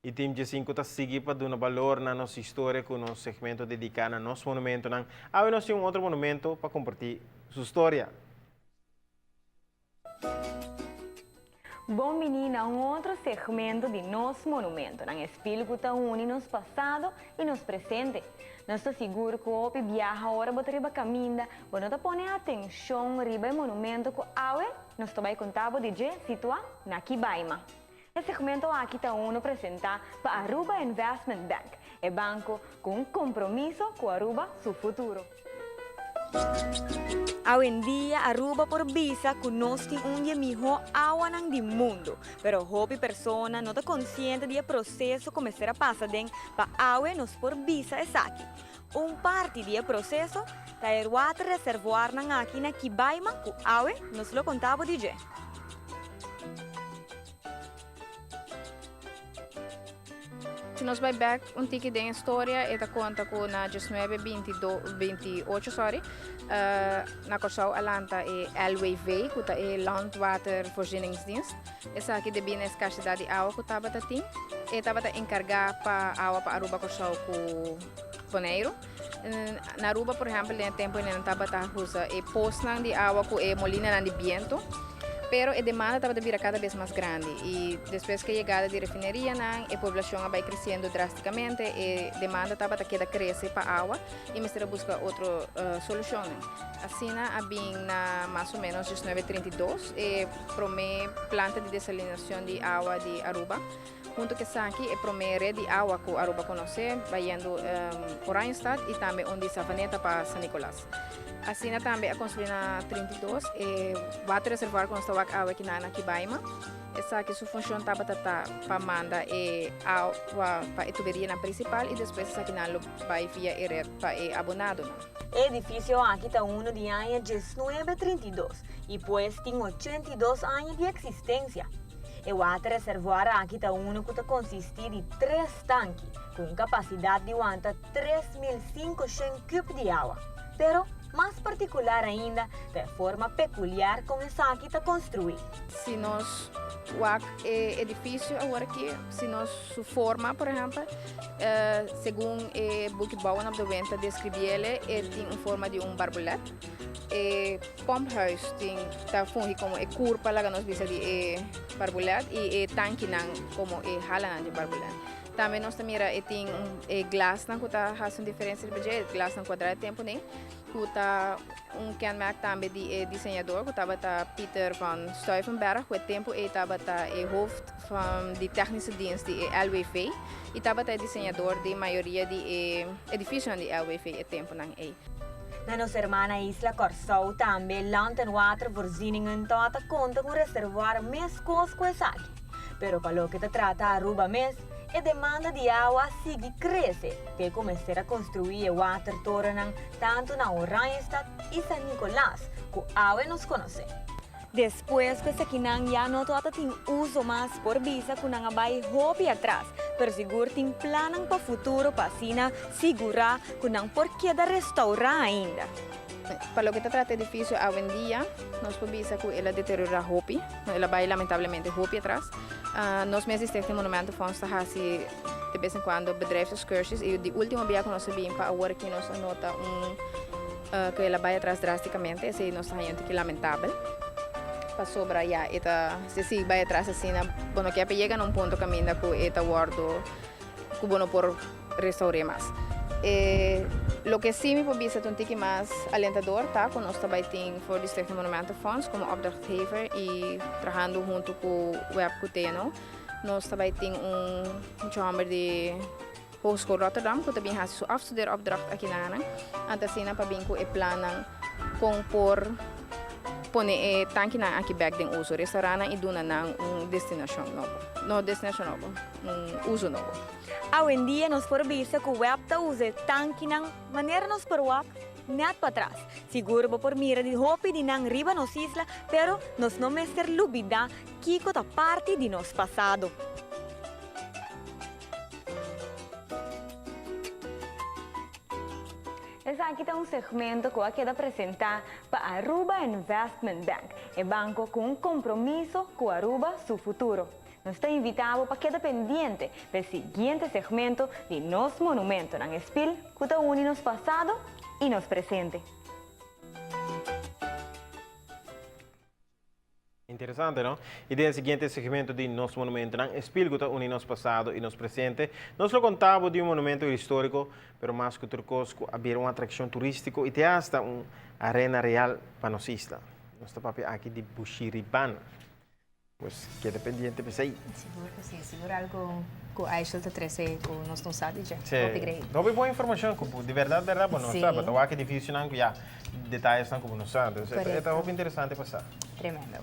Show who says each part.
Speaker 1: E temos assim que seguir para dar valor na nossa história com o nosso segmento dedicado ao nosso monumento. Agora nós temos outro monumento para compartilhar sua história.
Speaker 2: Bom menina, um outro segmento de nosso monumento. Não espelho que está une nos passado e nos presente. Nós estou seguro que o viaja agora para riba caminho, quando está põe atenção riba monumento que awe, nós vai contar de que situa na Kibaima. Esse segmento aqui está uno apresentar para a Aruba Investment Bank, é banco com compromisso com a Aruba seu futuro. Hoje em dia, Aruba por visa conosco um dia melhor água do mundo, pero hobby persona não está consciente do processo começar a passar dentro para água nos por visa é aqui. Parte do processo é o water reservoir aqui na Kibaima, que água nos lo contava de jeito.
Speaker 3: Se nós vai back tique da história, esta conta com na 1928, na Korsau Alanta e LWV, que é Landwatervoorzieningsdienst. Essa aqui devia a escassidade de água que estava assim, e estava encarregada para água para Aruba Korsau com Poneiro. Na Aruba, por exemplo, no tempo não estava usa e poço de água com e molina de viento. Pero a demanda estava vir cada vez mais grande e depois que a chegada de refinaria, a população vai crescendo drasticamente e a demanda estava a crescer para a água e me será buscar outra solução. Assim, havia mais ou menos 1932 e promê planta de desalinação de água de Aruba. Junto que aqui é primeira rede de água que Aruba conhece, vai indo por Randstad e também onde Savaneta para São Nicolás. Assim também a construir na 32 e water reservoir com água aqui na Kibaima. Essa aqui sua função estava para mandar água para a tuberia na principal e depois aqui na vai via para abonado.
Speaker 2: O edifício aqui está um de ano 1932 e depois tem 82 anos de existência. O water reservoir aqui está um que consiste de 3 tanques com capacidade de aguentar 3.500 cubos de água. Pero mais particular ainda, de forma peculiar como essa aqui está construída.
Speaker 3: Se nós o edifício agora aqui, se nós sua forma, por exemplo, segundo o book Bouwen op de Winter descreve ele, tem uma forma de barbulete. O pumphuis está fungindo como a curva lá que nós vimos de barbulete e o tanque como a hala de barbulete. Também nós temos tem glass que está fazendo diferença de budget, glass quadrado tempo nem, que está kenmerk também de desenhador, que estava Peter van Stuyvenberg, que tempo estava hoofd van de technische dienst de LWV, e estava desenhador de maioria de edifícios de LWV tempo não é.
Speaker 2: Na nossa irmã Isla Corsau também Land and Watervoorzieningen tota conta com reservoir mais cosco essa aqui, pero para o que te trata Aruba mesmo, a demanda de água sigue cresce, que começar a construir o water torre tanto na Randstad e São Nicolás, que a água nos conhece. Depois que essa aqui já não tem uso mais por visa que não vai hobby atrás, pero seguro tem plano para o futuro para segurar que não por que restaurar ainda.
Speaker 3: Para o que trata é difícil hoje em dia, nós podemos que ela deteriora hobby, ela vai lamentavelmente hobby atrás. Nós mesmos este monumento fomos a fazer de vez em quando bedrijfsexcursies e de último dia que nós vimos para agora que nós anota que ela vai atrás drasticamente, esse nós estamos que lamentável. Para sobra já se vai atrás assim, bueno que chega num ponto caminho que eta guardo que bueno por restaurar mais. Lo que sim me pode ser um tique mais alentador, tá? Com nós também tem for de Stichting Monumentenfonds como opdrachtgever e trabalhando junto com o Web Cuteno. Nós também tem chamber de Hogeschool Rotterdam, que também faz sua afstudeeropdracht aqui na Ana. Antasina para bem com o plano com por pone tanque na aqui back den uso restaurante e duna na destinação novo. No destinação novo, uso novo.
Speaker 2: Hoje em dia, nós podemos ver que o web usa tanque de maneira nos perwak net para trás. Seguro por mira de hopi de nang riba nos isla, pero nós não mestre lubida que é parte de nosso passado. Esse aqui é segmento que eu quero apresentar para a Aruba Investment Bank, é banco com compromisso com a Aruba, seu futuro. Nos está invitado para quedar pendiente del siguiente segmento de Nos Monumento en Espil, que une nos pasado y nos presente.
Speaker 1: Interessante, no? E nel seguinte segmento di Nos Monumento, nang espírito une nos passado e nos presente, nós lo contava de um monumento histórico, pero mais que turcosco, havia uma atração turística e tem hasta uma arena real panosista. Nós estamos aqui de Bushiriban. Pues queda pendiente para aí.
Speaker 4: Seguro que sim, seguro algo que a Aisha te trece com nós não sabe já.
Speaker 1: Sim. Não boa informação, de verdade, bom, não sabe. Então, aqui é difícil, não, já detalhes não como não sabe. Então, é interessante passar.
Speaker 4: Tremendo.